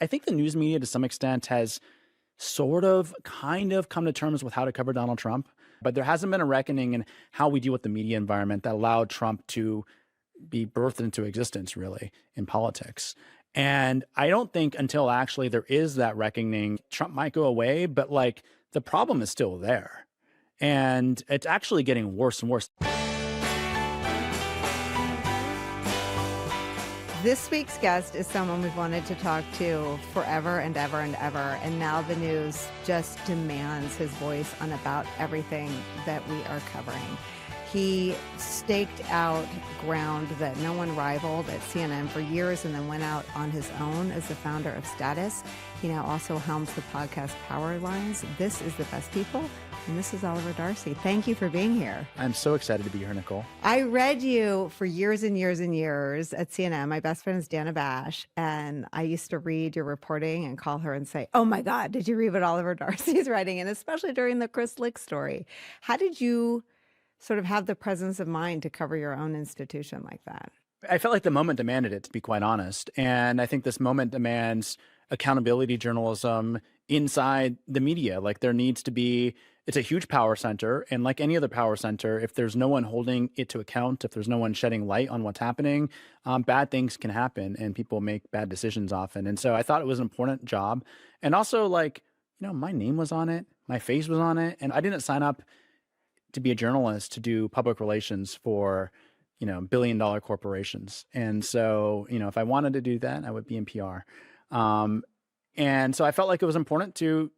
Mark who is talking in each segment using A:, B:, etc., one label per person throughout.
A: I think the news media to some extent has sort of kind of come to terms with how to cover Donald Trump, but there hasn't been a reckoning in how we deal with the media environment that allowed Trump to be birthed into existence really in politics. And I don't think until actually there is that reckoning, Trump might go away, but like the problem is still there. And it's actually getting worse and worse.
B: This week's guest is someone we've wanted to talk to forever and ever and ever, and now the news just demands his voice on about everything that we are covering. He staked out ground that no one rivaled at CNN for years and then went out on his own as the founder of Status. He now also helms the podcast Power Lines. This is The Best People, and this is Oliver Darcy. Thank you for being here.
A: I'm so excited to be here, Nicole.
B: I read you for years and years and years at CNN. My best friend is Dana Bash, and I used to read your reporting and call her and say, oh my God, did you read what Oliver Darcy's writing? And especially during the Chris Lick story. How did you sort of have the presence of mind to cover your own institution like that?
A: I felt like the moment demanded it, to be quite honest. And I think this moment demands accountability journalism inside the media. Like there needs to be, it's a huge power center. And like any other power center, if there's no one holding it to account, if there's no one shedding light on what's happening, bad things can happen and people make bad decisions often. And so I thought it was an important job. And also like, my name was on it, my face was on it. And I didn't sign up to be a journalist to do public relations for, billion-dollar corporations. And so, if I wanted to do that, I would be in PR. And so I felt like it was important to,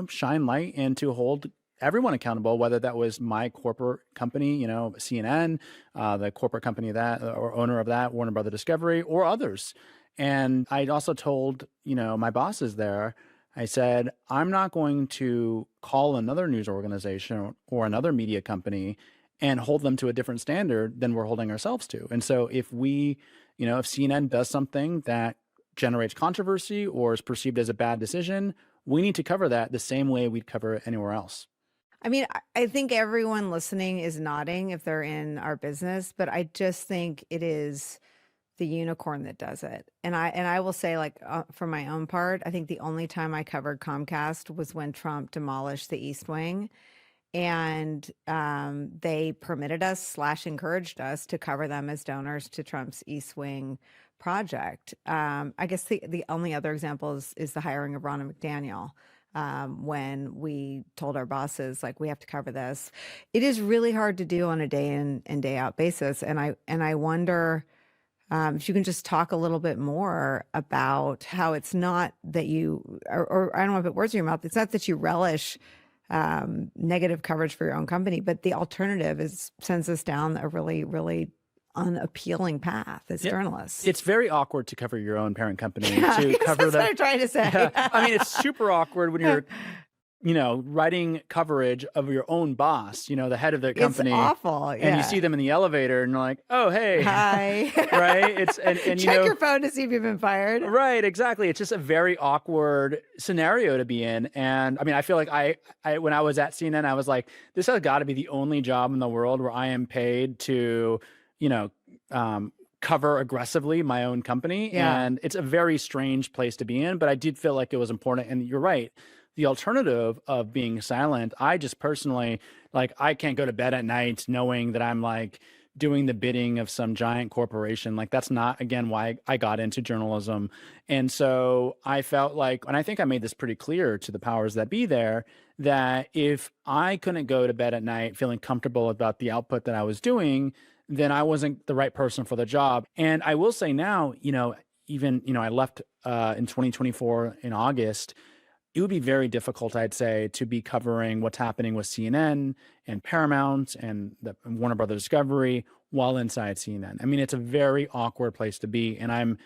A: shine light and to hold everyone accountable, whether that was my corporate company, CNN, the corporate company that or owner of that, Warner Brother Discovery, or others. And I also told, my bosses there, I said, I'm not going to call another news organization or another media company and hold them to a different standard than we're holding ourselves to. And so if we, if CNN does something that generates controversy or is perceived as a bad decision, we need to cover that the same way we'd cover it anywhere else.
B: I mean, I think everyone listening is nodding if they're in our business, but I just think it is the unicorn that does it. And I will say, like, for my own part, I think the only time I covered Comcast was when Trump demolished the East Wing. And they permitted us / encouraged us to cover them as donors to Trump's East Wing project. I guess the only other example is the hiring of Ronna McDaniel. When we told our bosses, like, we have to cover this. It is really hard to do on a day in and day out basis. And I wonder if you can just talk a little bit more about how it's not that you, or I don't want to put words in your mouth, it's not that you relish negative coverage for your own company, but the alternative sends us down a really, really unappealing path as journalists.
A: It's very awkward to cover your own parent company.
B: Yeah,
A: to cover
B: that's what I'm trying to say.
A: Yeah. I mean, it's super awkward when you're writing coverage of your own boss, the head of the company.
B: It's awful. Yeah.
A: And you see them in the elevator and you're like, oh, hey.
B: Hi.
A: Right? It's and
B: check your phone to see if you've been fired.
A: Right, exactly. It's just a very awkward scenario to be in. And I mean, I feel like I when I was at CNN, I was like, this has got to be the only job in the world where I am paid to, cover aggressively my own company.
B: Yeah.
A: And it's a very strange place to be in, but I did feel like it was important. And you're right. The alternative of being silent, I just personally, like, I can't go to bed at night knowing that I'm like doing the bidding of some giant corporation. Like, that's not, again, why I got into journalism. And so I felt like, and I think I made this pretty clear to the powers that be there, that if I couldn't go to bed at night feeling comfortable about the output that I was doing, then I wasn't the right person for the job. And I will say now, even, I left in 2024 in August. It would be very difficult, I'd say, to be covering what's happening with CNN and Paramount and the Warner Brothers Discovery while inside CNN. I mean, it's a very awkward place to be. And I'm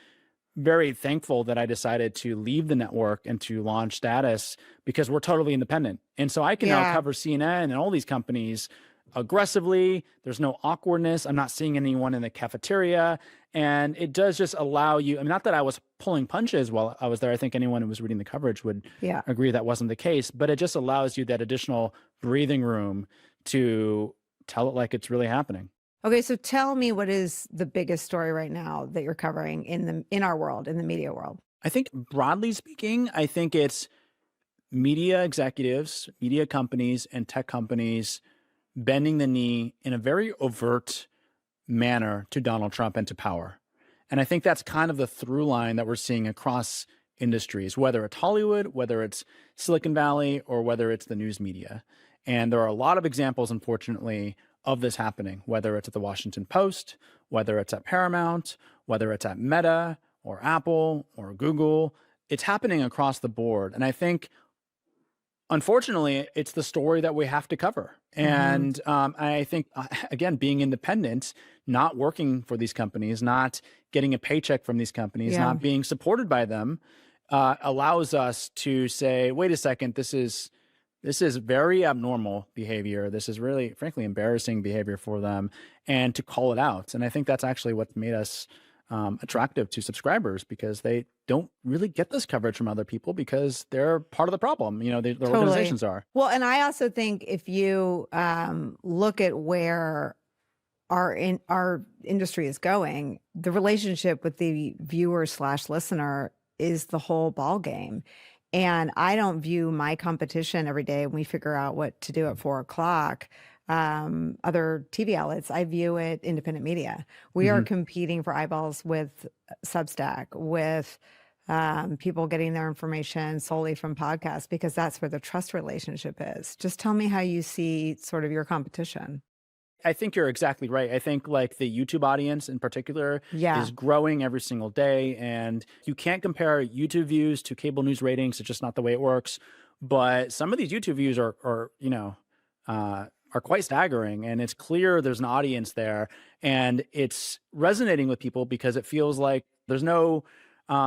A: very thankful that I decided to leave the network and to launch Status because we're totally independent. And so I can now cover CNN and all these companies aggressively. There's no awkwardness. I'm not seeing anyone in the cafeteria. And it does just allow you, I mean, not that I was pulling punches while I was there. I think anyone who was reading the coverage would agree that wasn't the case, but it just allows you that additional breathing room to tell it like it's really happening.
B: Okay, so tell me, what is the biggest story right now that you're covering in our world, in the media world?
A: I think broadly speaking, I think it's media executives, media companies, and tech companies bending the knee in a very overt manner to Donald Trump and to power. And I think that's kind of the through line that we're seeing across industries, whether it's Hollywood, whether it's Silicon Valley, or whether it's the news media. And there are a lot of examples, unfortunately, of this happening, whether it's at the Washington Post, whether it's at Paramount, whether it's at Meta or Apple or Google. It's happening across the board. And I think, unfortunately, it's the story that we have to cover. And I think, again, being independent, not working for these companies, not getting a paycheck from these companies, not being supported by them, allows us to say, wait a second, this is very abnormal behavior. This is really, frankly, embarrassing behavior for them, and to call it out. And I think that's actually what made us attractive to subscribers, because they don't really get this coverage from other people because they're part of the problem. You know, their organizations are.
B: Well, and I also think if you look at where our industry is going, the relationship with the viewer/listener is the whole ball game. And I don't view my competition every day when we figure out what to do at 4 o'clock. Other TV outlets, I view it independent media. We are competing for eyeballs with Substack, with people getting their information solely from podcasts, because that's where the trust relationship is. Just tell me how you see sort of your competition.
A: I think you're exactly right. I think like the YouTube audience in particular is growing every single day, and you can't compare YouTube views to cable news ratings. It's just not the way it works. But some of these YouTube views are quite staggering, and it's clear there's an audience there, and it's resonating with people because it feels like there's no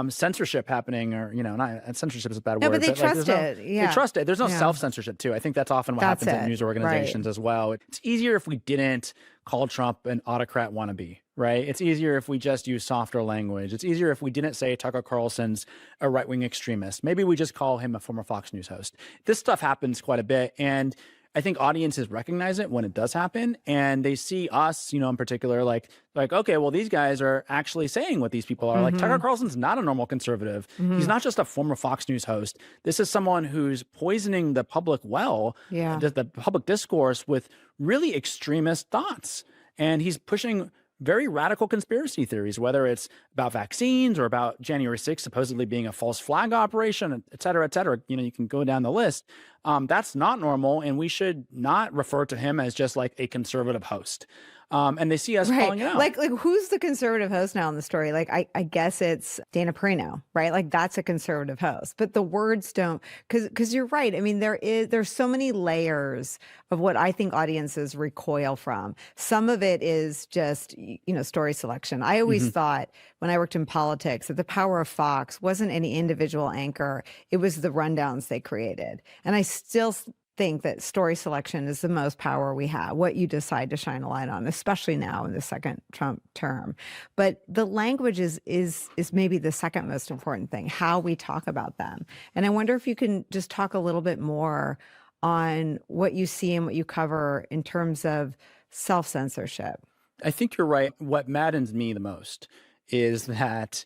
A: censorship happening, or, not censorship is a bad word.
B: But they trust it.
A: They trust it. There's no self-censorship too. I think that's often what happens at news organizations as well. It's easier if we didn't call Trump an autocrat wannabe, right? It's easier if we just use softer language. It's easier if we didn't say Tucker Carlson's a right-wing extremist. Maybe we just call him a former Fox News host. This stuff happens quite a bit, and I think audiences recognize it when it does happen, and they see us, in particular, like, okay, well, these guys are actually saying what these people are. Like, Tucker Carlson's not a normal conservative. He's not just a former Fox News host. This is someone who's poisoning the public the public discourse with really extremist thoughts. And he's pushing very radical conspiracy theories, whether it's about vaccines or about January 6th supposedly being a false flag operation, et cetera, et cetera. You can go down the list. That's not normal, and we should not refer to him as just like a conservative host. And they see us calling it out.
B: Like who's the conservative host now in the story? Like, I guess it's Dana Perino, right? Like, that's a conservative host, but the words don't, because you're right. I mean, there's so many layers of what I think audiences recoil from. Some of it is just, story selection. I always thought when I worked in politics that the power of Fox wasn't any individual anchor. It was the rundowns they created. And I still think that story selection is the most power we have, what you decide to shine a light on, especially now in the second Trump term. But the language is maybe the second most important thing, how we talk about them. And I wonder if you can just talk a little bit more on what you see and what you cover in terms of self-censorship.
A: I think you're right. What maddens me the most is that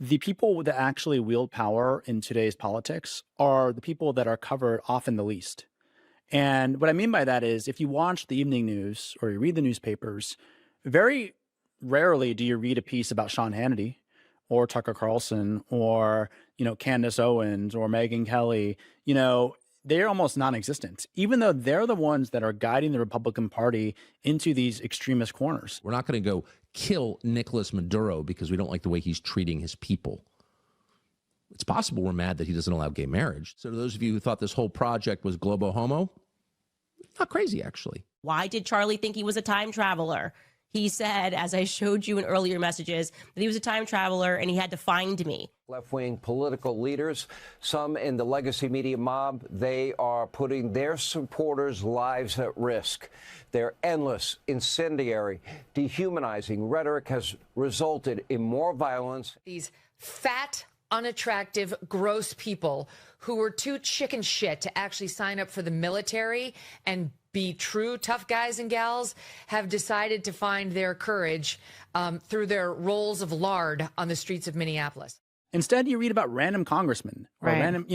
A: the people that actually wield power in today's politics are the people that are covered often the least. And what I mean by that is, if you watch the evening news or you read the newspapers, very rarely do you read a piece about Sean Hannity or Tucker Carlson or, Candace Owens or Megyn Kelly. They're almost non-existent, even though they're the ones that are guiding the Republican Party into these extremist corners.
C: We're not going to go kill Nicolas Maduro because we don't like the way he's treating his people. It's possible we're mad that he doesn't allow gay marriage. So to those of you who thought this whole project was globo homo, not crazy, actually.
D: Why did Charlie think he was a time traveler? He said, as I showed you in earlier messages, that he was a time traveler and he had to find me.
E: Left-wing political leaders, some in the legacy media mob, they are putting their supporters' lives at risk. Their endless, incendiary, dehumanizing rhetoric has resulted in more violence.
F: These fat, unattractive, gross people who were too chicken shit to actually sign up for the military and be true tough guys and gals have decided to find their courage through their rolls of lard on the streets of Minneapolis.
A: Instead, you read about random congressmen or
B: Right.
A: random,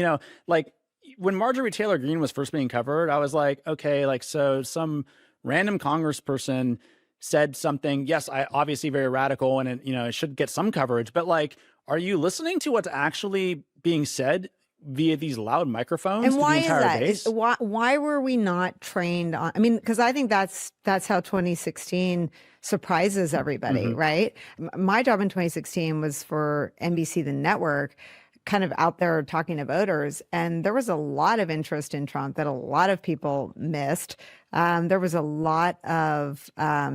A: like when Marjorie Taylor Greene was first being covered, I was like, okay, like, so some random congressperson said something. Yes, I obviously very radical and it should get some coverage, but like, are you listening to what's actually being said via these loud microphones
B: And
A: to
B: why
A: the
B: is
A: entire
B: that?
A: base?
B: Why were we not trained on? I mean, because I think that's how 2016 surprises everybody, right? My job in 2016 was for NBC, the network, kind of out there talking to voters, and there was a lot of interest in Trump that a lot of people missed. There was a lot of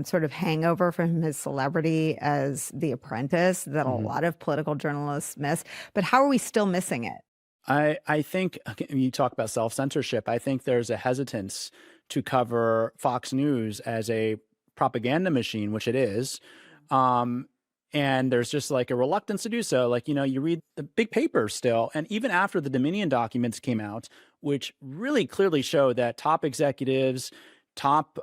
B: sort of hangover from his celebrity as The Apprentice that a lot of political journalists missed. But how are we still missing it?
A: I think you talk about self-censorship. I think there's a hesitance to cover Fox News as a propaganda machine, which it is. And there's just like a reluctance to do so. Like, you read the big papers still. And even after the Dominion documents came out, which really clearly show that top executives, top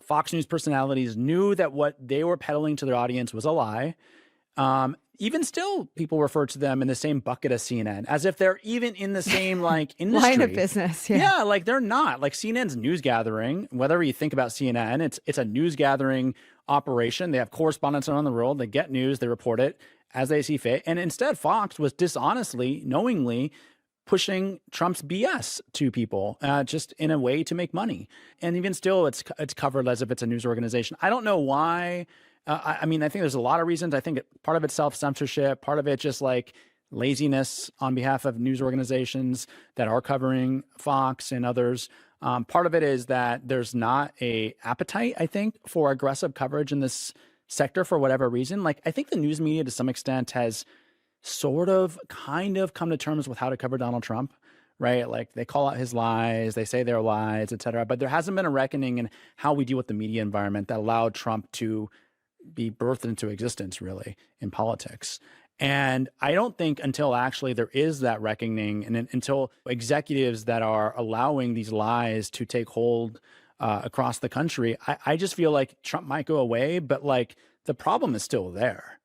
A: Fox News personalities knew that what they were peddling to their audience was a lie. Even still, people refer to them in the same bucket as CNN, as if they're even in the same like industry.
B: Line of business.
A: Yeah, like they're not. Like CNN's news gathering, whatever you think about CNN, it's a news gathering operation. They have correspondents around the world. They get news, they report it as they see fit. And instead, Fox was dishonestly, knowingly pushing Trump's BS to people just in a way to make money. And even still, it's covered as if it's a news organization. I don't know why. I mean, I think there's a lot of reasons. I think part of it's self-censorship, part of it just like laziness on behalf of news organizations that are covering Fox and others. Part of it is that there's not a appetite, I think, for aggressive coverage in this sector for whatever reason. Like, I think the news media to some extent has sort of kind of come to terms with how to cover Donald Trump, right? Like they call out his lies, they say they're lies, et cetera. But there hasn't been a reckoning in how we deal with the media environment that allowed Trump to be birthed into existence, really, in politics. And I don't think until actually there is that reckoning and until executives that are allowing these lies to take hold across the country, I just feel like Trump might go away, but like the problem is still there.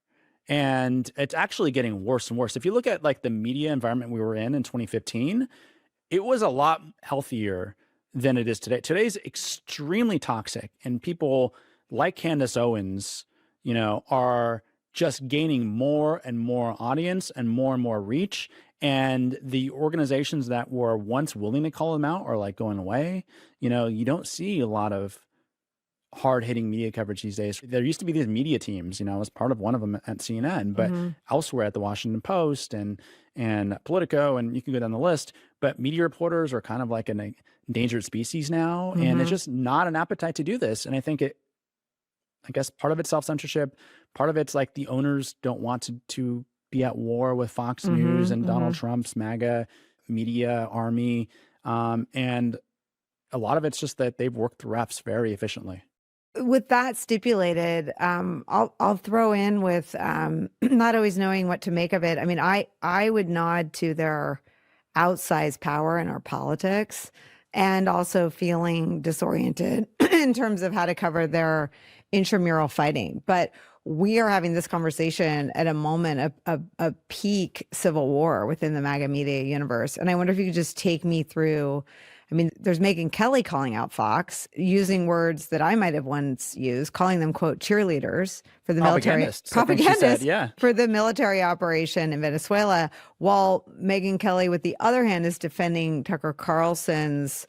A: And it's actually getting worse and worse. If you look at like the media environment we were in 2015, it was a lot healthier than it is today. Today's extremely toxic, and people like Candace Owens, are just gaining more and more audience and more reach. And the organizations that were once willing to call them out are like going away. You don't see a lot of hard-hitting media coverage these days. There used to be these media teams, I was part of one of them at CNN, but elsewhere at the Washington Post and Politico, and you can go down the list, but media reporters are kind of like an endangered species now. And it's just not an appetite to do this. And I think I guess part of it's self-censorship. Part of it's like the owners don't want to be at war with Fox News and Donald Trump's MAGA media army. And a lot of it's just that they've worked the refs very efficiently.
B: With that stipulated, I'll throw in with not always knowing what to make of it. I mean, I would nod to their outsized power in our politics and also feeling disoriented in terms of how to cover their intramural fighting. But we are having this conversation at a moment of a peak civil war within the MAGA media universe. And I wonder if you could just take me through. I mean, there's Megyn Kelly calling out Fox, using words that I might have once used, calling them, quote, cheerleaders for the military.
A: Propagandists,
B: for the military operation in Venezuela, while Megyn Kelly, with the other hand, is defending Tucker Carlson's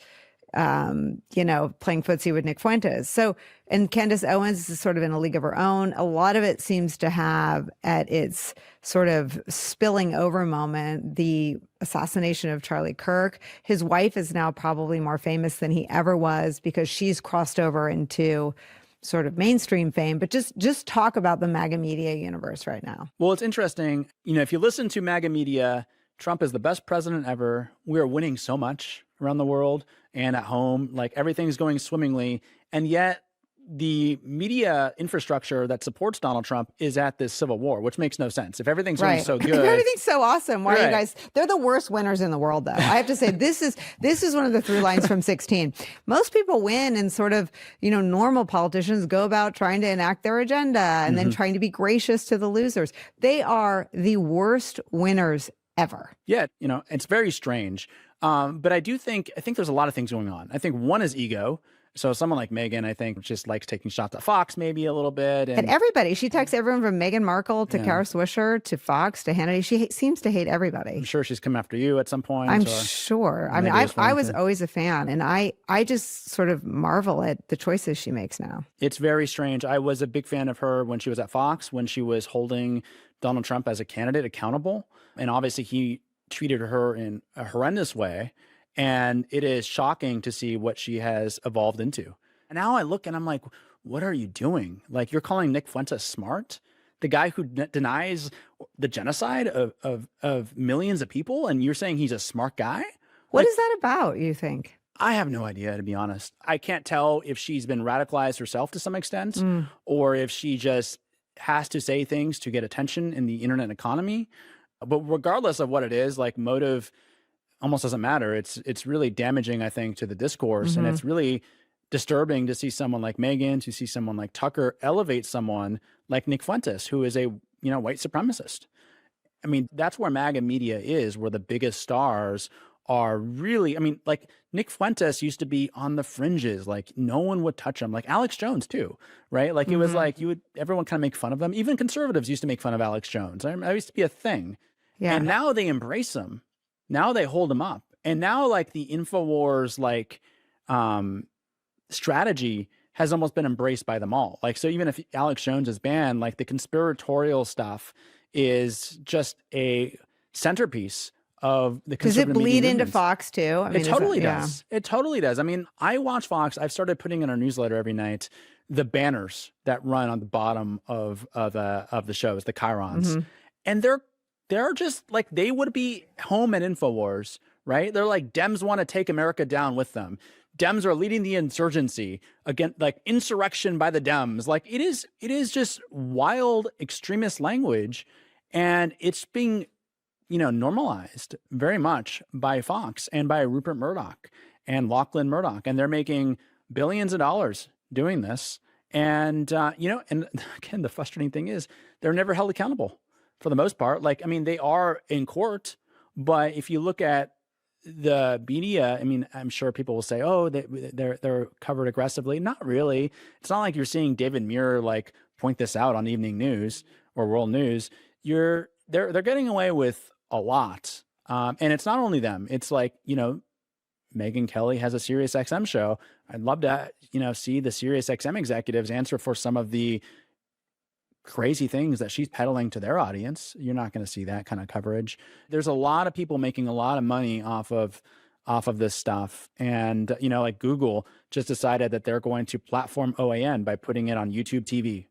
B: playing footsie with Nick Fuentes. So, and Candace Owens is sort of in a league of her own. A lot of it seems to have at its sort of spilling over moment the assassination of Charlie Kirk. His wife is now probably more famous than he ever was because she's crossed over into sort of mainstream fame. But just talk about the MAGA media universe right now.
A: Well, it's interesting. If you listen to MAGA media, Trump is the best president ever. We are winning so much around the world and at home. Like everything's going swimmingly. And yet the media infrastructure that supports Donald Trump is at this civil war, which makes no sense. If everything's going so good,
B: everything's so awesome. Why are you
A: Right.
B: guys? They're the worst winners in the world, though. I have to say, this is one of the through lines from 16. Most people win, and sort of, normal politicians go about trying to enact their agenda and then trying to be gracious to the losers. They are the worst winners ever.
A: yeah, it's very strange. But I think there's a lot of things going on. I think one is ego. So someone like Meghan, I think, just likes taking shots at Fox maybe a little bit.
B: And everybody, she texts everyone from Meghan Markle to Kara Swisher to Fox to Hannity. She seems to hate everybody.
A: I'm sure she's come after you at some point.
B: I'm
A: or
B: sure. I mean,
A: maybe it's
B: I was
A: Wellington.
B: always a fan, and I just sort of marvel at the choices she makes now.
A: It's very strange. I was a big fan of her when she was at Fox, when she was holding Donald Trump as a candidate accountable. And obviously he treated her in a horrendous way. And it is shocking to see what she has evolved into. And now I look and I'm like, what are you doing? Like, you're calling Nick Fuentes smart? The guy who denies the genocide of millions of people, and you're saying he's a smart guy?
B: What is that about, you think?
A: I have no idea, to be honest. I can't tell if she's been radicalized herself to some extent, or if she just has to say things to get attention in the internet economy. But regardless of what it is, like, motive almost doesn't matter. It's really damaging, I think, to the discourse. And it's really disturbing to see someone like Meghan, to see someone like Tucker elevate someone like Nick Fuentes, who is a white supremacist. I mean, that's where MAGA media is, where the biggest stars are really, like Nick Fuentes used to be on the fringes, like no one would touch him, like Alex Jones too, right? Like it was like everyone kind of make fun of them. Even conservatives used to make fun of Alex Jones. I used to be a thing.
B: Yeah.
A: And now they embrace him. Now they hold him up. And now like the InfoWars strategy has almost been embraced by them all. Like, so even if Alex Jones is banned, like the conspiratorial stuff is just a centerpiece of the
B: Does it
A: conservative media
B: bleed into
A: movements.
B: Fox too? I
A: It totally
B: yeah.
A: does. It totally does. I mean, I watch Fox. I've started putting in our newsletter every night the banners that run on the bottom of the shows, the chyrons, and they're just like, they would be home at InfoWars, right? They're like, Dems want to take America down with them. Dems are leading the insurgency against, like, insurrection by the Dems. Like, it is just wild extremist language, and it's being normalized very much by Fox and by Rupert Murdoch and Lachlan Murdoch. And they're making billions of dollars doing this. And, and again, the frustrating thing is they're never held accountable for the most part. Like, I mean, they are in court, but if you look at the media, I mean, I'm sure people will say, oh, they're covered aggressively. Not really. It's not like you're seeing David Muir, like, point this out on Evening News or World News. They're getting away with a lot. And it's not only them. It's like, Megyn Kelly has a Sirius XM show. I'd love to, see the Sirius XM executives answer for some of the crazy things that she's peddling to their audience. You're not going to see that kind of coverage. There's a lot of people making a lot of money off of this stuff. And, like Google just decided that they're going to platform OAN by putting it on YouTube TV.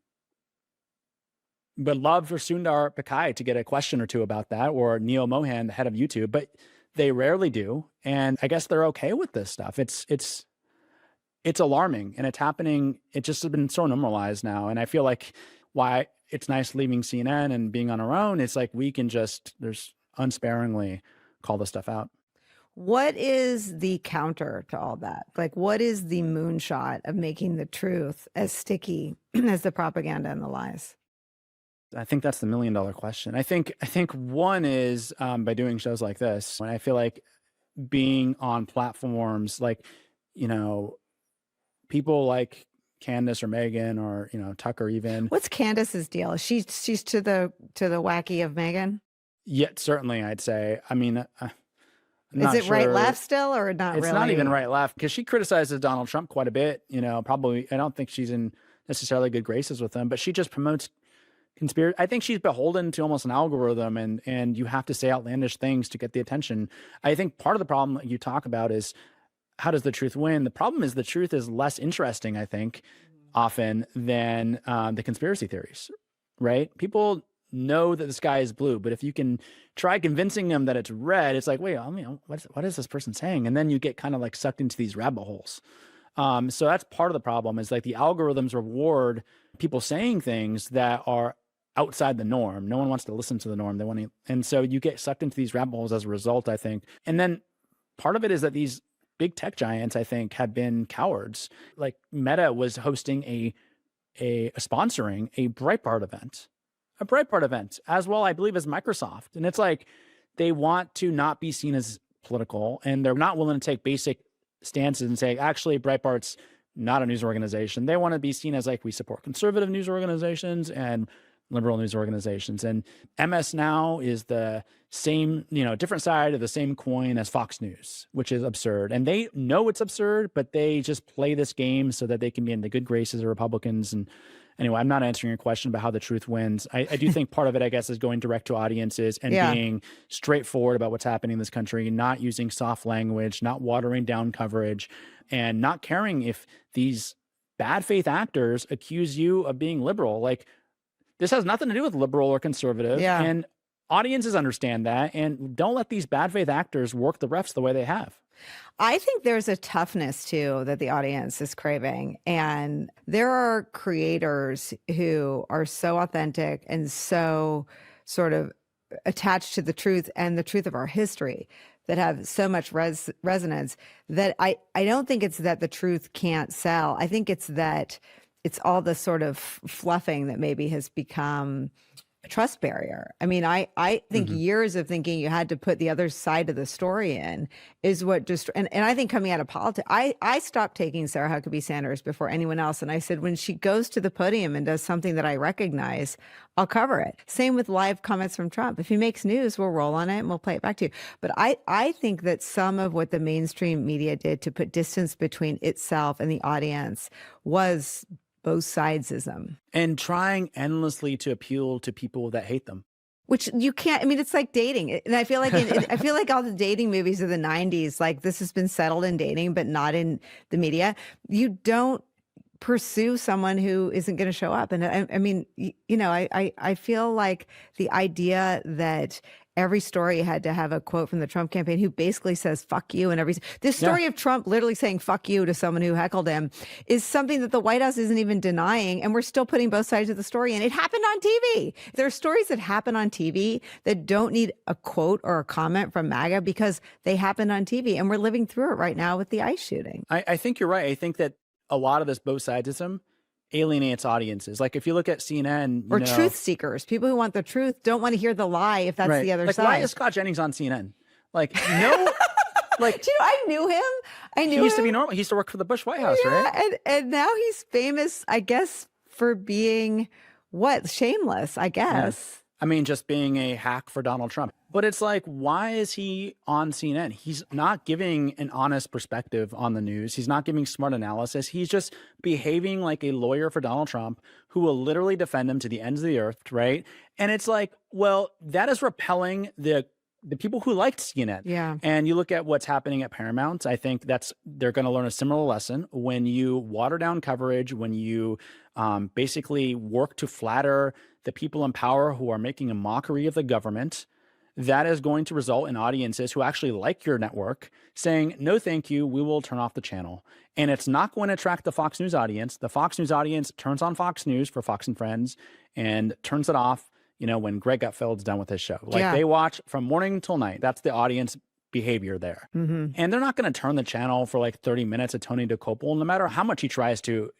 A: But love for Sundar Pichai to get a question or two about that, or Neil Mohan, the head of YouTube, but they rarely do. And I guess they're okay with this stuff. It's alarming, and it's happening. It just has been so normalized now. And I feel like why it's nice leaving CNN and being on our own. It's like we can just, there's unsparingly call this stuff out.
B: What is the counter to all that? Like, what is the moonshot of making the truth as sticky as the propaganda and the lies?
A: I think that's the $1 million question. I think one is by doing shows like this. And I feel like being on platforms like, people like Candace or Megyn or, Tucker even.
B: What's Candace's deal? She's to the wacky of Megyn?
A: Yeah, certainly, I'd say. I mean, I'm
B: Is
A: not
B: it right
A: sure.
B: left still, or not
A: It's
B: really?
A: not even right left, because she criticizes Donald Trump quite a bit. Probably, I don't think she's in necessarily good graces with him, but she just promotes conspiracy. I think she's beholden to almost an algorithm, and you have to say outlandish things to get the attention. I think part of the problem that you talk about is, how does the truth win? The problem is the truth is less interesting, I think, often than the conspiracy theories, right? People know that the sky is blue, but if you can try convincing them that it's red, it's like, wait, what is this person saying? And then you get kind of like sucked into these rabbit holes. So that's part of the problem is like the algorithms reward people saying things that are outside the norm. No one wants to listen to the norm. They want to, and so you get sucked into these rabbit holes as a result, I think. And then part of it is that these big tech giants, I think, have been cowards. Like Meta was hosting sponsoring a Breitbart event, as well, I believe, as Microsoft. And it's like they want to not be seen as political, and they're not willing to take basic stances and say, actually, Breitbart's not a news organization. They want to be seen as like, we support conservative news organizations and liberal news organizations. And MS Now is the same, different side of the same coin as Fox News, which is absurd. And they know it's absurd, but they just play this game so that they can be in the good graces of Republicans. And anyway, I'm not answering your question about how the truth wins. I do think part of it, I guess, is going direct to audiences and being straightforward about what's happening in this country, not using soft language, not watering down coverage, and not caring if these bad faith actors accuse you of being liberal. Like, this has nothing to do with liberal or conservative.
B: Yeah.
A: And audiences understand that. And don't let these bad faith actors work the refs the way they have.
B: I think there's a toughness too that the audience is craving. And there are creators who are so authentic and so sort of attached to the truth and the truth of our history that have so much resonance that I don't think it's that the truth can't sell. I think it's that it's all the sort of fluffing that maybe has become a trust barrier. I mean, I think years of thinking you had to put the other side of the story in is what just, and I think coming out of politics, I stopped taking Sarah Huckabee Sanders before anyone else. And I said, when she goes to the podium and does something that I recognize, I'll cover it. Same with live comments from Trump. If he makes news, we'll roll on it and we'll play it back to you. But I think that some of what the mainstream media did to put distance between itself and the audience was both sidesism.
A: And trying endlessly to appeal to people that hate them.
B: Which you can't, I mean, it's like dating. And I feel like, I feel like all the dating movies of the 90s, like this has been settled in dating, but not in the media. You don't pursue someone who isn't going to show up. And I mean, I feel like the idea that every story had to have a quote from the Trump campaign who basically says, fuck you. And this story of Trump literally saying, fuck you to someone who heckled him is something that the White House isn't even denying. And we're still putting both sides of the story. And it happened on TV. There are stories that happen on TV that don't need a quote or a comment from MAGA because they happened on TV. And we're living through it right now with the ICE shooting.
A: I think you're right. I think that a lot of this both sidesism alienates audiences. Like if you look at CNN,
B: or truth seekers, people who want the truth don't want to hear the lie if that's the other
A: like,
B: side.
A: Why is Scott Jennings on CNN? Like, no, like,
B: do you know, I knew him.
A: He used to be normal. He used to work for the Bush White House, right?
B: And now he's famous, I guess, for being shameless, I guess.
A: Yeah. I mean, just being a hack for Donald Trump. But it's like, why is he on CNN? He's not giving an honest perspective on the news. He's not giving smart analysis. He's just behaving like a lawyer for Donald Trump who will literally defend him to the ends of the earth, right? And it's like, well, that is repelling the people who liked CNN.
B: Yeah.
A: And you look at what's happening at Paramount, I think they're going to learn a similar lesson. When you water down coverage, when you basically work to flatter the people in power who are making a mockery of the government, that is going to result in audiences who actually like your network saying, no, thank you, we will turn off the channel. And it's not going to attract the Fox News audience. The Fox News audience turns on Fox News for Fox and Friends and turns it off, when Greg Gutfeld's done with his show. Like they watch from morning till night. That's the audience behavior there. And they're not going to turn the channel for like 30 minutes of Tony Dokoupil, no matter how much he tries to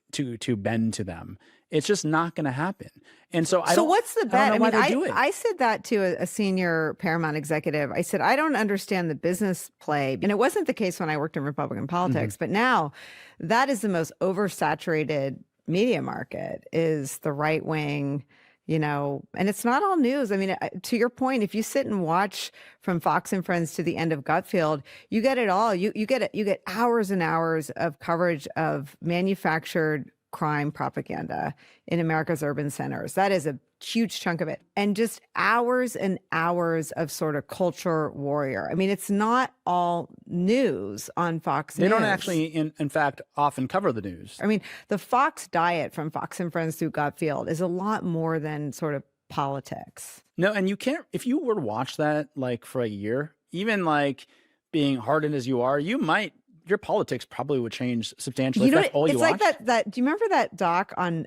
A: bend to them. It's just not going to happen. And so
B: what's the bet?
A: I
B: said that to a senior Paramount executive. I said, I don't understand the business play. And it wasn't the case when I worked in Republican politics, but now that is the most oversaturated media market is the right wing, and it's not all news. I mean, to your point, if you sit and watch from Fox and Friends to the end of Gutfeld, you get it all. You get hours and hours of coverage of manufactured crime propaganda in America's urban centers. That is a huge chunk of it. And just hours and hours of sort of culture warrior. I mean, it's not all news on Fox News.
A: They don't actually, in fact, often cover the news.
B: I mean, the Fox diet from Fox and Friends through Gutfeld is a lot more than sort of politics.
A: No, and you can't, if you were to watch that like for a year, even like being hardened as you are, you might your politics probably would change substantially.
B: You know,
A: if that's all
B: it's
A: you
B: like
A: watch.
B: that. Do you remember that doc on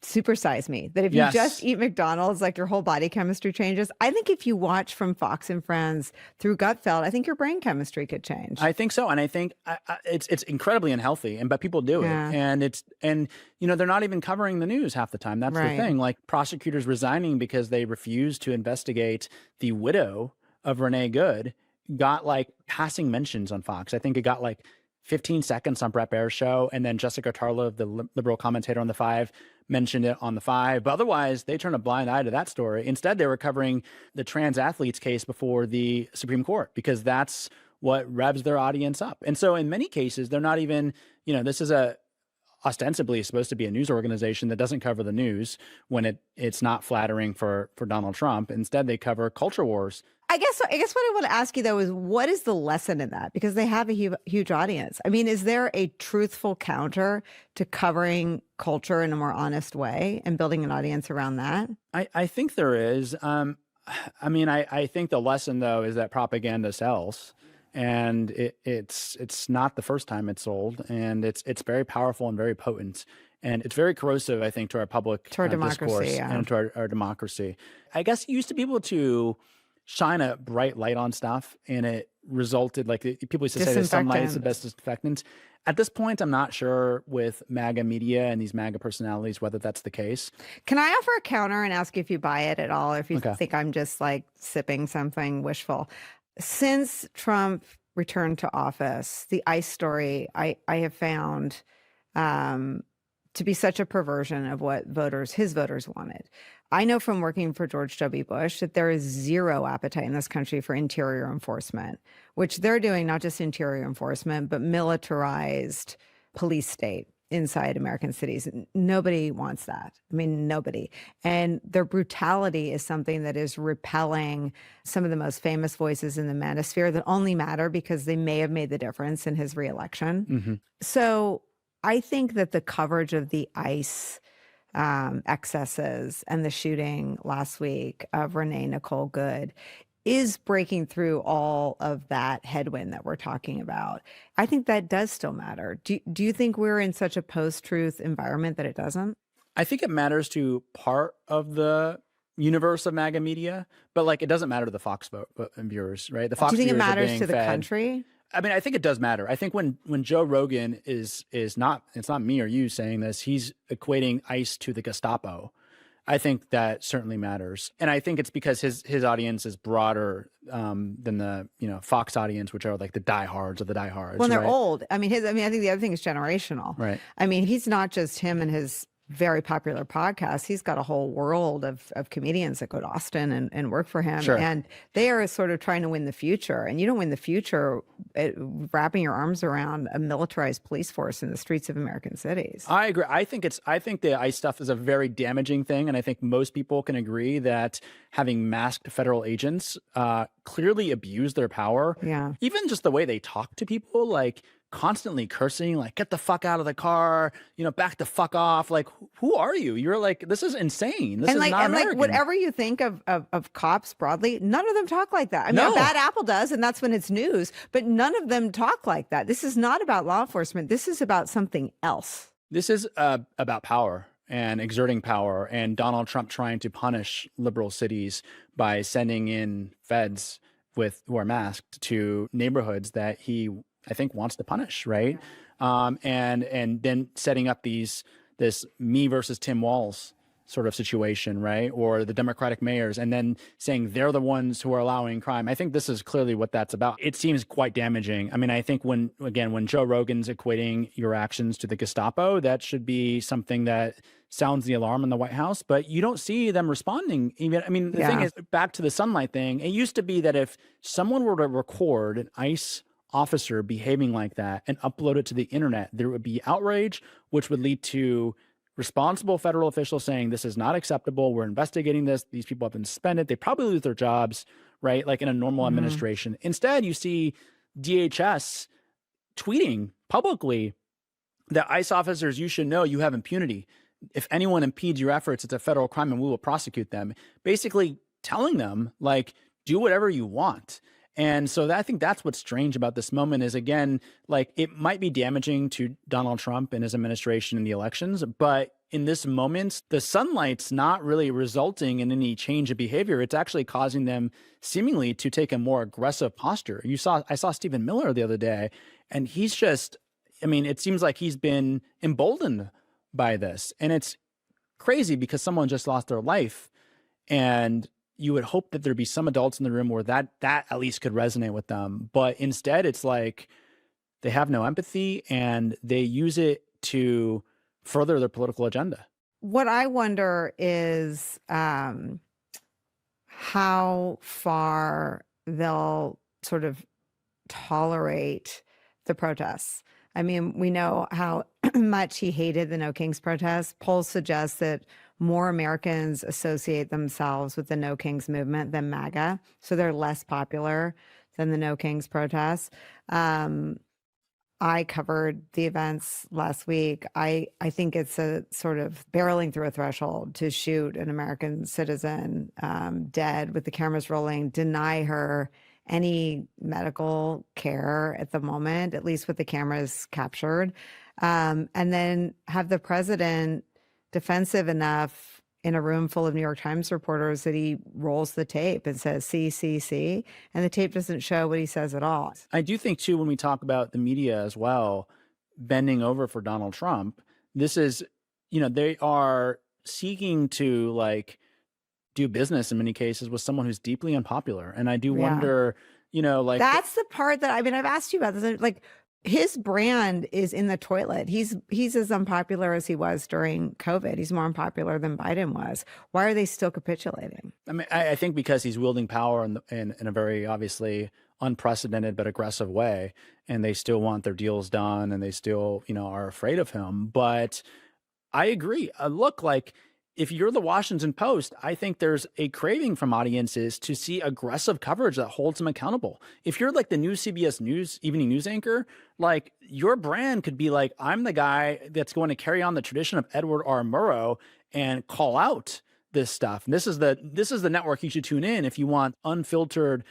B: Super Size Me? That if you
A: Yes.
B: just eat McDonald's, like your whole body chemistry changes. I think if you watch from Fox and Friends through Gutfeld, I think your brain chemistry could change.
A: I think so, and I think it's incredibly unhealthy, but people do
B: Yeah.
A: it, and they're not even covering the news half the time. That's
B: Right.
A: the thing. Like prosecutors resigning because they refused to investigate the widow of Renee Good got like passing mentions on Fox. I think it got like 15 seconds on Brett Baer's show, and then Jessica Tarlov, the liberal commentator on The Five, mentioned it on The Five. But otherwise, they turned a blind eye to that story. Instead, they were covering the trans athletes case before the Supreme Court because that's what revs their audience up. And so in many cases, they're not even, this is ostensibly supposed to be a news organization that doesn't cover the news when it's not flattering for Donald Trump. Instead, they cover culture wars.
B: I guess what I want to ask you though is what is the lesson in that? Because they have a huge audience. I mean, is there a truthful counter to covering culture in a more honest way and building an audience around that?
A: I think there is. I think the lesson though is that propaganda sells, and it's not the first time it's sold, and it's very powerful and very potent. And it's very corrosive, I think, to our public
B: To our democracy,
A: discourse
B: yeah.
A: and to our democracy. I guess you used to be able to shine a bright light on stuff, and it resulted, like people used to say that sunlight is the best disinfectant. At this point, I'm not sure with MAGA media and these MAGA personalities whether that's the case.
B: Can I offer a counter and ask if you buy it at all, or if you
A: Okay.
B: think I'm just like sipping something wishful? Since Trump returned to office, the ICE story I have found to be such a perversion of what his voters wanted. I know from working for George W. Bush that there is zero appetite in this country for interior enforcement, which they're doing not just interior enforcement, but militarized police state inside American cities. Nobody wants that. I mean, nobody. And their brutality is something that is repelling some of the most famous voices in the manosphere that only matter because they may have made the difference in his reelection.
A: Mm-hmm.
B: So I think that the coverage of the ICE excesses and the shooting last week of Renee Nicole Good is breaking through all of that headwind that we're talking about. I think that does still matter. Do you think we're in such a post-truth environment that it doesn't?
A: I think it matters to part of the universe of MAGA media, but like it doesn't matter to the Fox viewers, right? The Fox
B: Do you think it
A: viewers are
B: matters
A: being
B: to the
A: fed.
B: country?
A: I mean, I think it does matter. I think when Joe Rogan is not, it's not me or you saying this, he's equating ICE to the Gestapo. I think that certainly matters. And I think it's because his audience is broader than the, Fox audience, which are like the diehards of the diehards.
B: Well, they're
A: right?
B: old. I think the other thing is generational.
A: Right.
B: I mean, he's not just him and his very popular podcast. He's got a whole world of comedians that go to Austin and work for him.
A: Sure.
B: And they are sort of trying to win the future. And you don't win the future wrapping your arms around a militarized police force in the streets of American cities.
A: I agree. I think the ICE stuff is a very damaging thing. And I think most people can agree that having masked federal agents clearly abuse their power.
B: Yeah.
A: Even just the way they talk to people, like constantly cursing, like get the fuck out of the car, back the fuck off. Like, who are you? You're like, this is insane. This is not American.
B: Like whatever you think of cops broadly, none of them talk like that. I mean,
A: No.
B: a bad apple does, and that's when it's news, but none of them talk like that. This is not about law enforcement. This is about something else.
A: This is about power and exerting power, and Donald Trump trying to punish liberal cities by sending in feds who are masked to neighborhoods that he, I think, wants to punish, right? And then setting up this me versus Tim Walz sort of situation, right? Or the Democratic mayors, and then saying they're the ones who are allowing crime. I think this is clearly what that's about. It seems quite damaging. I mean, I think when Joe Rogan's equating your actions to the Gestapo, that should be something that sounds the alarm in the White House, but you don't see them responding. Even, I mean, the thing is, back to the sunlight thing, it used to be that if someone were to record an ICE officer behaving like that and upload it to the internet, there would be outrage, which would lead to responsible federal officials saying this is not acceptable. We're investigating this. These people have been suspended. They probably lose their jobs, right? Like in a normal administration. Instead, you see DHS tweeting publicly that ICE officers, you should know you have impunity. If anyone impedes your efforts, it's a federal crime and we will prosecute them. Basically telling them, like, do whatever you want. And so I think that's what's strange about this moment is, again, like it might be damaging to Donald Trump and his administration in the elections, but in this moment, the sunlight's not really resulting in any change of behavior. It's actually causing them seemingly to take a more aggressive posture. I saw Stephen Miller the other day, and he's just, I mean, it seems like he's been emboldened by this. And it's crazy because someone just lost their life, and you would hope that there'd be some adults in the room where that at least could resonate with them. But instead, it's like they have no empathy and they use it to further their political agenda.
B: What I wonder is how far they'll sort of tolerate the protests. I mean, we know how much he hated the No Kings protests. Polls suggest that more Americans associate themselves with the No Kings movement than MAGA, so they're less popular than the No Kings protests. I covered the events last week. I think it's a sort of barreling through a threshold to shoot an American citizen dead with the cameras rolling, deny her any medical care at the moment, at least with the cameras captured, and then have the president defensive enough in a room full of New York Times reporters that he rolls the tape and says, see, and the tape doesn't show what he says at all.
A: I do think, too, when we talk about the media as well, bending over for Donald Trump, this is, they are seeking to like do business in many cases with someone who's deeply unpopular. And I do wonder, like
B: that's the part that, I mean, I've asked you about this. Like, his brand is in the toilet. He's as unpopular as he was during COVID. He's more unpopular than Biden was. Why are they still capitulating?
A: I mean, I think because he's wielding power in a very obviously unprecedented but aggressive way, and they still want their deals done, and they still, are afraid of him. But I agree. Look, like, if you're the Washington Post, I think there's a craving from audiences to see aggressive coverage that holds them accountable. If you're like the new CBS News evening news anchor, like your brand could be like, I'm the guy that's going to carry on the tradition of Edward R. Murrow and call out this stuff. And this is the network you should tune in if you want unfiltered,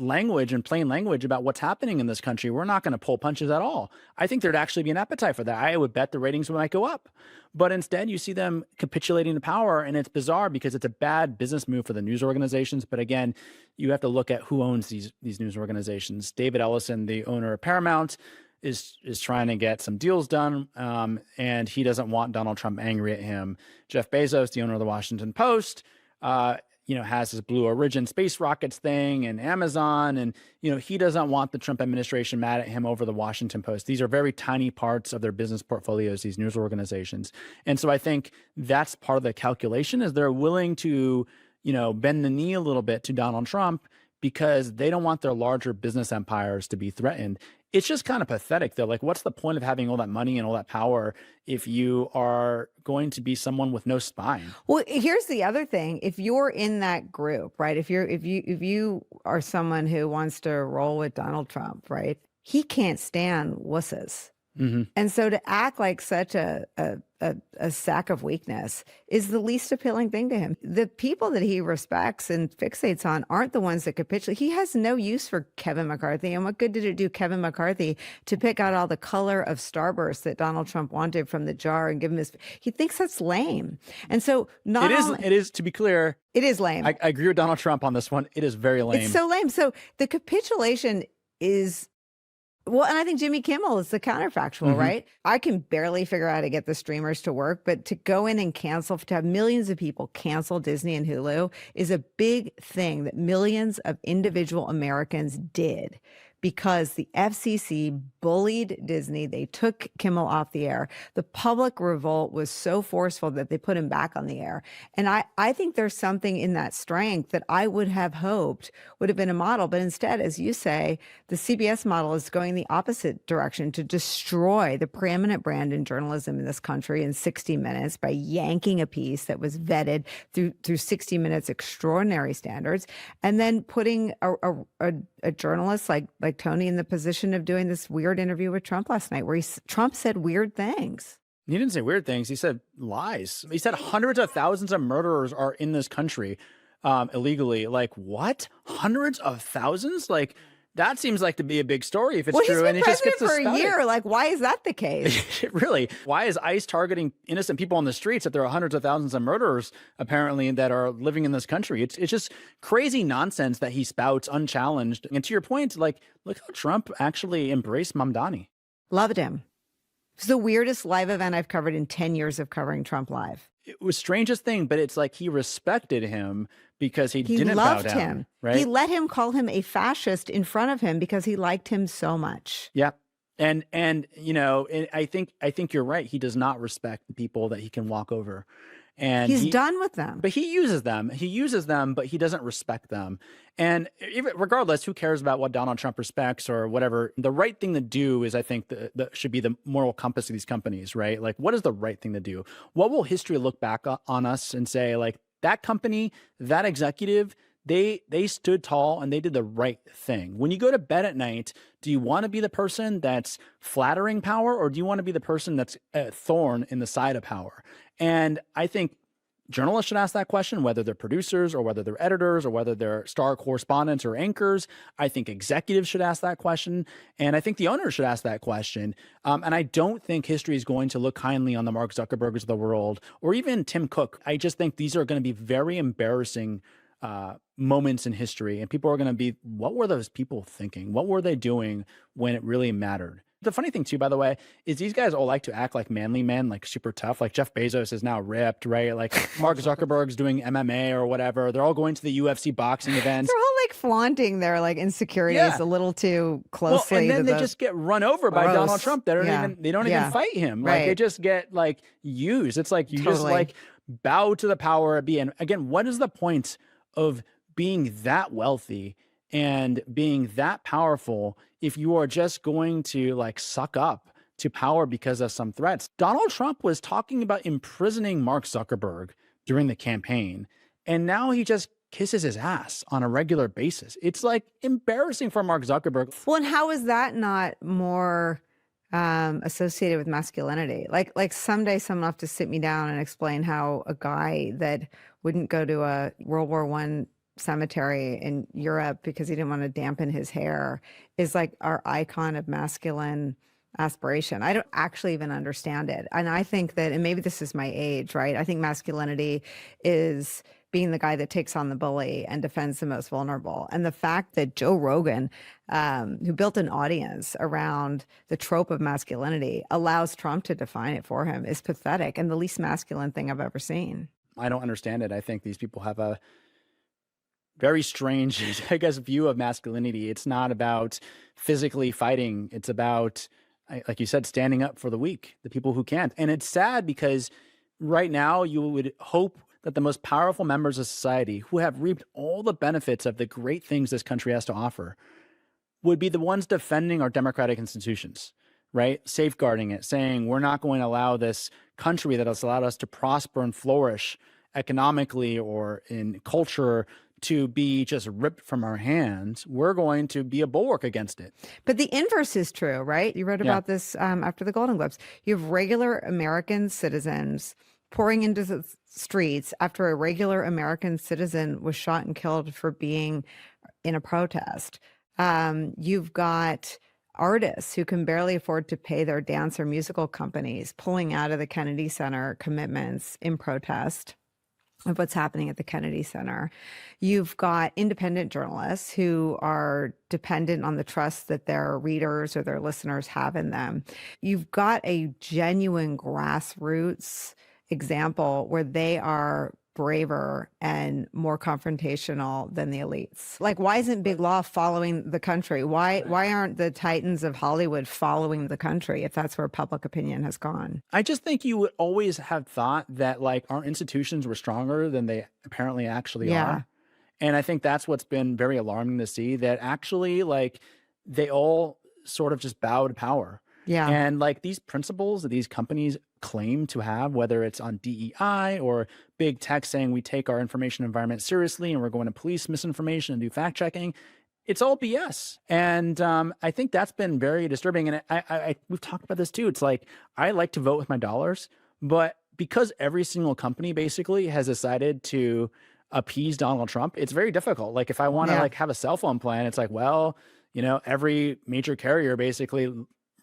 A: language and plain language about what's happening in this country. We're not going to pull punches at all. I think there'd actually be an appetite for that. I would bet the ratings might go up. But instead, you see them capitulating to power, and it's bizarre because it's a bad business move for the news organizations. But again, you have to look at who owns these news organizations. David Ellison, the owner of Paramount, is trying to get some deals done, and he doesn't want Donald Trump angry at him. Jeff Bezos, the owner of the Washington Post, has his Blue Origin space rockets thing, and Amazon, and, he doesn't want the Trump administration mad at him over the Washington Post. These are very tiny parts of their business portfolios, these news organizations. And so I think that's part of the calculation is they're willing to, bend the knee a little bit to Donald Trump because they don't want their larger business empires to be threatened. It's just kind of pathetic, though. Like, what's the point of having all that money and all that power if you are going to be someone with no spine?
B: Well, here's the other thing. If you're in that group, right? If you are someone who wants to roll with Donald Trump, right? He can't stand wusses.
A: Mm-hmm.
B: And so to act like such a sack of weakness is the least appealing thing to him. The people that he respects and fixates on aren't the ones that capitulate. He has no use for Kevin McCarthy. And what good did it do Kevin McCarthy to pick out all the color of Starburst that Donald Trump wanted from the jar and give him he thinks that's lame. And so
A: it is, to be clear,
B: it is lame.
A: I agree with Donald Trump on this one. It is very lame.
B: It's so lame. So the capitulation is, well, and I think Jimmy Kimmel is the counterfactual, right? I can barely figure out how to get the streamers to work, but to go in and cancel, to have millions of people cancel Disney and Hulu is a big thing that millions of individual Americans did because the FCC bullied Disney. They took Kimmel off the air. The public revolt was so forceful that they put him back on the air. And I think there's something in that strength that I would have hoped would have been a model. But instead, as you say, the CBS model is going the opposite direction to destroy the preeminent brand in journalism in this country in 60 Minutes by yanking a piece that was vetted through 60 Minutes extraordinary standards, and then putting a journalist like Tony in the position of doing this weird interview with Trump last night where Trump said weird things.
A: He didn't say weird things. He said lies. He said hundreds of thousands of murderers are in this country. illegally. Like, what? Hundreds of thousands? Like, that seems like to be a big story if it's
B: Well,
A: true.
B: he's been
A: And it just
B: president
A: gets
B: for a
A: spouted.
B: year. Like, why is that the case?
A: Really, why is ICE targeting innocent people on the streets if there are hundreds of thousands of murderers apparently that are living in this country? It's just crazy nonsense that he spouts unchallenged. And to your point, like, look how Trump actually embraced Mamdani.
B: Loved him. It's the weirdest live event I've covered in 10 years of covering Trump live.
A: It was strangest thing, but it's like he respected him because he didn't
B: loved
A: bow down,
B: him.
A: right?
B: He let him call him a fascist in front of him because he liked him so much.
A: Yeah. And you know, I think you're right. He does not respect the people that he can walk over. And
B: He's done with them.
A: But he uses them. He uses them, but he doesn't respect them. And even regardless, who cares about what Donald Trump respects or whatever? The right thing to do is, I think, the should be the moral compass of these companies, right? Like, what is the right thing to do? What will history look back on us and say, like, that company, that executive, they stood tall and they did the right thing. When you go to bed at night, do you want to be the person that's flattering power, or do you want to be the person that's a thorn in the side of power? And I think journalists should ask that question, whether they're producers or whether they're editors or whether they're star correspondents or anchors. I think executives should ask that question. And I think the owners should ask that question. And I don't think history is going to look kindly on the Mark Zuckerbergs of the world or even Tim Cook. I just think these are going to be very embarrassing moments in history. And people are going to be, what were those people thinking? What were they doing when it really mattered? The funny thing, too, by the way, is these guys all like to act like manly men, like super tough. Like Jeff Bezos is now ripped, right? Like Mark Zuckerberg's doing MMA or whatever. They're all going to the UFC boxing events.
B: They're all like flaunting their like insecurities a little too closely.
A: Well, and then
B: to
A: they just get run over by Donald Trump. They don't even fight him. Like they just get like used. It's like you just like bow to the power of being. Again, what is the point of being that wealthy and being that powerful if you are just going to like suck up to power because of some threats? Donald Trump was talking about imprisoning Mark Zuckerberg during the campaign, and now he just kisses his ass on a regular basis. It's like embarrassing for Mark Zuckerberg.
B: Well, and how is that not more associated with masculinity? Like someday someone will have to sit me down and explain how a guy that wouldn't go to a World War I cemetery in Europe because he didn't want to dampen his hair is like our icon of masculine aspiration. I don't actually even understand it. And I think that, and maybe this is my age, right? I think masculinity is being the guy that takes on the bully and defends the most vulnerable. And the fact that Joe Rogan, who built an audience around the trope of masculinity, allows Trump to define it for him is pathetic and the least masculine thing I've ever seen.
A: I don't understand it. I think these people have a very strange, I guess, view of masculinity. It's not about physically fighting. It's about, like you said, standing up for the weak, the people who can't. And it's sad because right now you would hope that the most powerful members of society who have reaped all the benefits of the great things this country has to offer would be the ones defending our democratic institutions, right? Safeguarding it, saying we're not going to allow this country that has allowed us to prosper and flourish economically or in culture to be just ripped from our hands. We're going to be a bulwark against it.
B: But the inverse is true, right? You read about this after the Golden Globes. You have regular American citizens pouring into the streets after a regular American citizen was shot and killed for being in a protest. You've got artists who can barely afford to pay their dance or musical companies pulling out of the Kennedy Center commitments in protest of what's happening at the Kennedy Center. You've got independent journalists who are dependent on the trust that their readers or their listeners have in them. You've got a genuine grassroots example where they are braver and more confrontational than the elites. Like, why isn't Big Law following the country? Why aren't the titans of Hollywood following the country if that's where public opinion has gone?
A: I just think you would always have thought that like our institutions were stronger than they apparently actually are. And I think that's what's been very alarming to see, that actually like they all sort of just bow to power.
B: Yeah.
A: And like these principles that these companies claim to have, whether it's on DEI or big tech saying we take our information environment seriously and we're going to police misinformation and do fact checking, it's all BS. And I think that's been very disturbing. And I we've talked about this too. It's like, I like to vote with my dollars, but because every single company basically has decided to appease Donald Trump, it's very difficult. Like if I want to
B: Yeah.
A: like have a cell phone plan, it's like, well, every major carrier basically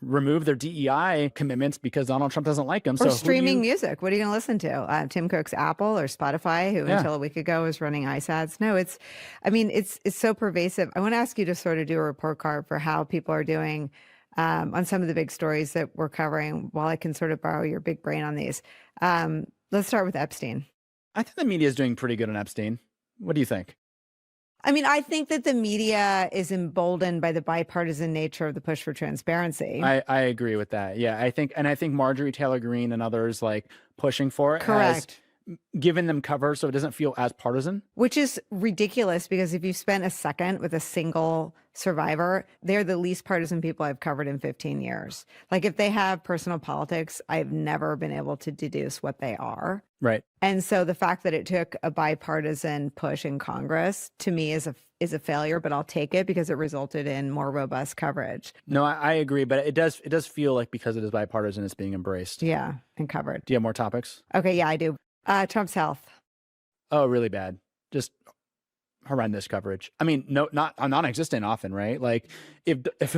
A: remove their DEI commitments because Donald Trump doesn't like them.
B: Or
A: So who do
B: streaming
A: you-
B: music. What are you going to listen to? Tim Cook's Apple or Spotify, who
A: Yeah.
B: until a week ago was running ice ads. No, it's so pervasive. I want to ask you to sort of do a report card for how people are doing on some of the big stories that we're covering, while I can sort of borrow your big brain on these. Let's start with Epstein.
A: I think the media is doing pretty good on Epstein. What do you think?
B: I mean, I think that the media is emboldened by the bipartisan nature of the push for transparency.
A: I agree with that. Yeah, I think Marjorie Taylor Greene and others like pushing for it
B: Correct.
A: has given them cover so it doesn't feel as partisan.
B: Which is ridiculous, because if you've spent a second with a single survivor, they're the least partisan people I've covered in 15 years. Like if they have personal politics, I've never been able to deduce what they are.
A: Right.
B: And so the fact that it took a bipartisan push in Congress, to me, is a failure, but I'll take it because it resulted in more robust coverage.
A: No, I agree, but it does feel like because it is bipartisan, it's being embraced.
B: Yeah, and covered.
A: Do you have more topics?
B: Okay, yeah, I do. Trump's health.
A: Oh, really bad. Just horrendous coverage. I mean, not non-existent often, right? Like if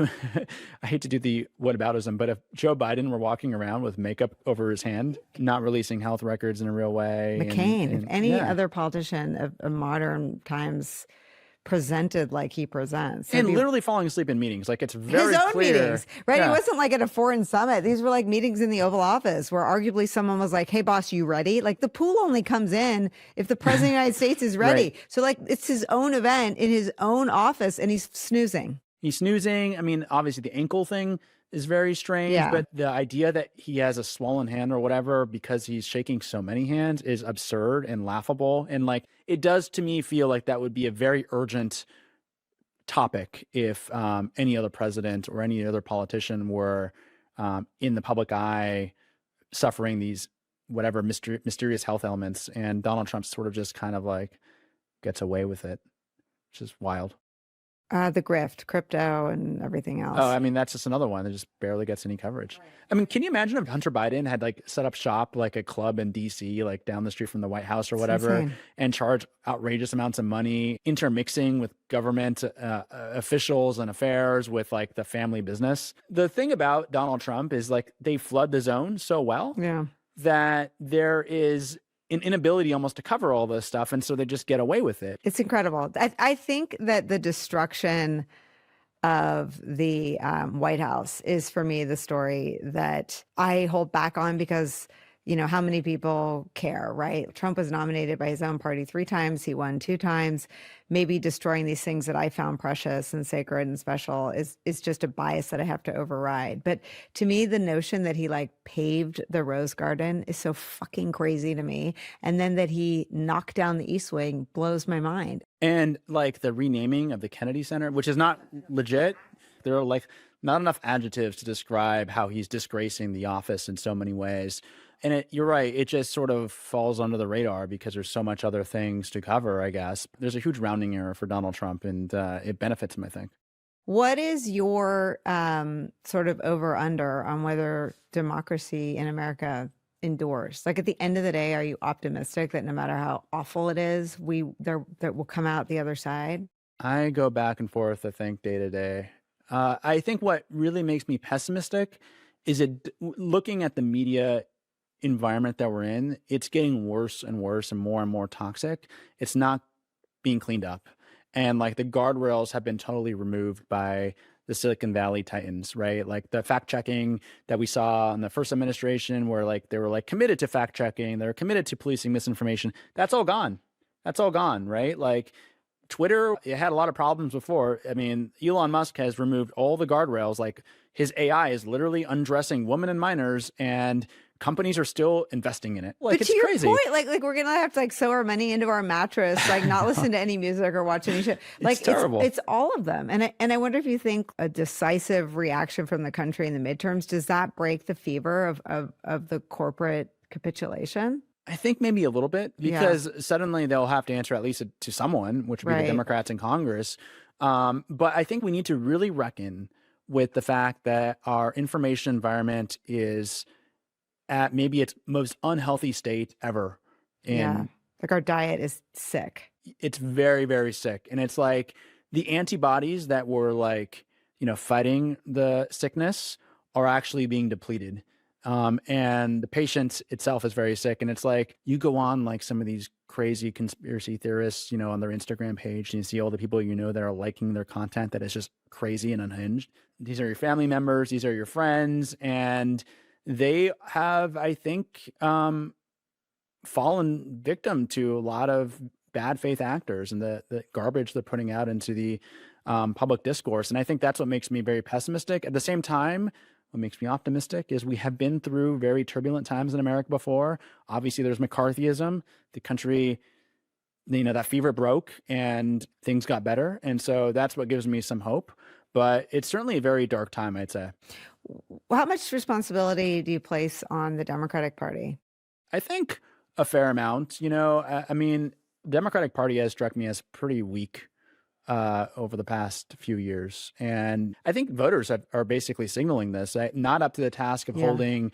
A: I hate to do the whataboutism, but if Joe Biden were walking around with makeup over his hand, not releasing health records in a real way.
B: McCain, if any
A: yeah.
B: other politician of modern times presented like he presents. it'd
A: And
B: be-
A: literally falling asleep in meetings. Like it's very
B: his own
A: clear.
B: meetings, right?
A: Yeah.
B: It wasn't like at a foreign summit. These were like meetings in the Oval Office where arguably someone was like, "Hey, boss, you ready?" Like the pool only comes in if the president of the United States is ready.
A: Right.
B: So like it's his own event in his own office, and he's snoozing.
A: He's snoozing. I mean, obviously the ankle thing is very strange,
B: Yeah.
A: but the idea that he has a swollen hand or whatever because he's shaking so many hands is absurd and laughable. And like, it does to me feel like that would be a very urgent topic if any other president or any other politician were in the public eye suffering these whatever mysterious health ailments. And Donald Trump sort of just kind of like gets away with it, which is wild.
B: The grift, crypto, and everything else.
A: Oh, I mean, that's just another one that just barely gets any coverage. I mean, can you imagine if Hunter Biden had like set up shop like a club in DC, like down the street from the White House or
B: It's
A: whatever,
B: insane.
A: and charge outrageous amounts of money, intermixing with government officials and affairs with like the family business? The thing about Donald Trump is like they flood the zone so well
B: Yeah.
A: that there is an inability almost to cover all this stuff. And so they just get away with it.
B: It's incredible. I think that the destruction of the White House is, for me, the story that I hold back on because, you know, how many people care, right? Trump was nominated by his own party 3 times. He won 2 times. Maybe destroying these things that I found precious and sacred and special is just a bias that I have to override. But to me, the notion that he like paved the Rose Garden is so fucking crazy to me. And then that he knocked down the East Wing blows my mind.
A: And like the renaming of the Kennedy Center, which is not legit. There are like not enough adjectives to describe how he's disgracing the office in so many ways. And you're right, it just sort of falls under the radar because there's so much other things to cover, I guess. There's a huge rounding error for Donald Trump, and it benefits him, I think.
B: What is your sort of over under on whether democracy in America endures? Like at the end of the day, are you optimistic that no matter how awful it is, that will come out the other side?
A: I go back and forth, I think, day to day. I think what really makes me pessimistic is looking at the media environment that we're in, it's getting worse and worse and more toxic. It's not being cleaned up. And like the guardrails have been totally removed by the Silicon Valley titans, right? Like the fact checking that we saw in the first administration where like they were like committed to fact checking, they're committed to policing misinformation. That's all gone. That's all gone, right? Like Twitter, it had a lot of problems before. I mean, Elon Musk has removed all the guardrails. Like his AI is literally undressing women and minors, and companies are still investing in it. Like
B: But
A: it's
B: to your
A: crazy.
B: point, like we're gonna have to like sew our money into our mattress, like not listen to any music or watch any shit. Like
A: terrible.
B: it's all of them. And I wonder if you think a decisive reaction from the country in the midterms, does that break the fever of the corporate capitulation?
A: I think maybe a little bit
B: Yeah.
A: because suddenly they'll have to answer at least to someone, which would be
B: Right.
A: the Democrats in Congress. But I think we need to really reckon with the fact that our information environment is at maybe its most unhealthy state ever in
B: Yeah. Like our diet is sick.
A: It's very, very sick. And it's like the antibodies that were like, fighting the sickness are actually being depleted. And the patient itself is very sick. And it's like you go on like some of these crazy conspiracy theorists, on their Instagram page, and you see all the people that are liking their content that is just crazy and unhinged. These are your family members, these are your friends, and they have, I think, fallen victim to a lot of bad faith actors and the garbage they're putting out into the public discourse. And I think that's what makes me very pessimistic. At the same time, what makes me optimistic is we have been through very turbulent times in America before. Obviously, there's McCarthyism. The country, that fever broke and things got better. And so that's what gives me some hope. But it's certainly a very dark time, I'd say.
B: How much responsibility do you place on the Democratic Party?
A: I think a fair amount. The Democratic Party has struck me as pretty weak over the past few years. And I think voters are basically signaling this, not up to the task of holding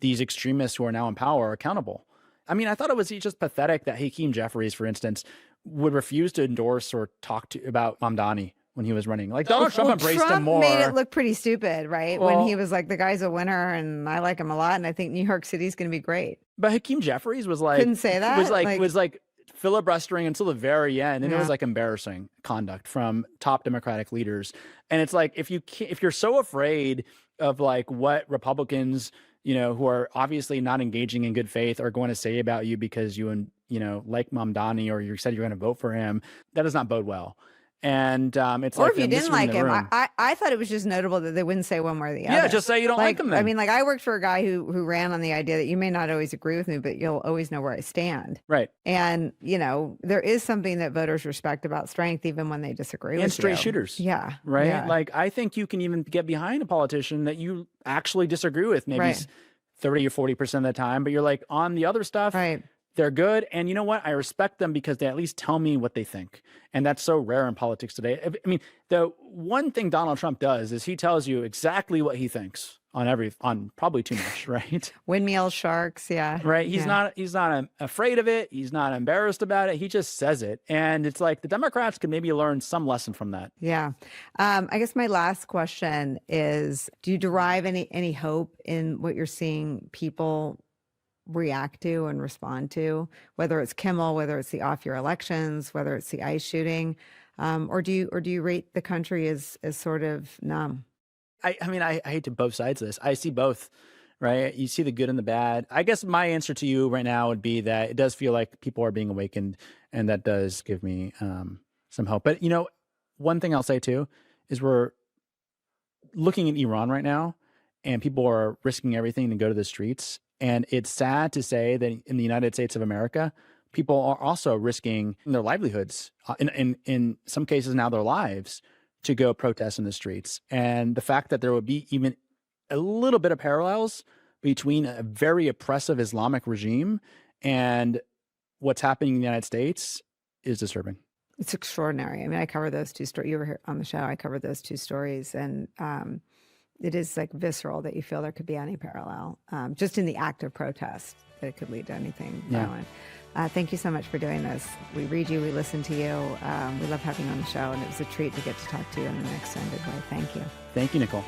A: these extremists who are now in power accountable. I thought it was just pathetic that Hakeem Jeffries, for instance, would refuse to endorse or talk about Mamdani when he was running. Like Donald Trump embraced him more.
B: Made it look pretty stupid, right?
A: Well,
B: when he was like, the guy's a winner and I like him a lot. And I think New York City's going to be great.
A: But Hakeem Jeffries was like,
B: couldn't say that.
A: Was like filibustering until the very end. And it was like embarrassing conduct from top Democratic leaders. And it's like, if you're so afraid of like what Republicans, who are obviously not engaging in good faith are going to say about you because you like Mamdani or you said you're going to vote for him, that does not bode well. And it's
B: or
A: like,
B: if you didn't like him, I thought it was just notable that they wouldn't say one way or the other.
A: Yeah, just say you don't like him then.
B: I worked for a guy who ran on the idea that you may not always agree with me, but you'll always know where I stand.
A: Right.
B: And, there is something that voters respect about strength, even when they disagree with you.
A: And straight shooters.
B: Yeah.
A: Right.
B: Yeah.
A: Like, I think you can even get behind a politician that you actually disagree with, maybe 30 or 40% of the time, but you're like on the other stuff.
B: Right.
A: They're good. And you know what? I respect them because they at least tell me what they think. And that's so rare in politics today. The one thing Donald Trump does is he tells you exactly what he thinks on probably too much, right?
B: Windmill sharks. Yeah.
A: Right. He's not afraid of it. He's not embarrassed about it. He just says it. And it's like the Democrats could maybe learn some lesson from that.
B: Yeah. I guess my last question is, do you derive any hope in what you're seeing people react to and respond to, whether it's Kimmel, whether it's the off-year elections, whether it's the ICE shooting, or do you rate the country as sort of numb?
A: I hate to both sides of this. I see both, right? You see the good and the bad. I guess my answer to you right now would be that it does feel like people are being awakened, and that does give me some hope. But one thing I'll say too is we're looking at Iran right now, and people are risking everything to go to the streets. And it's sad to say that in the United States of America, people are also risking their livelihoods, in some cases now their lives, to go protest in the streets. And the fact that there would be even a little bit of parallels between a very oppressive Islamic regime and what's happening in the United States is disturbing.
B: It's extraordinary. I cover those two stories. You were here on the show. I covered those two stories. And it is like visceral that you feel there could be any parallel, just in the act of protest, that it could lead to anything violent. Thank you so much for doing this. We read you, we listen to you. We love having you on the show, and it was a treat to get to talk to you in an extended way. Thank you.
A: Thank you, Nicole.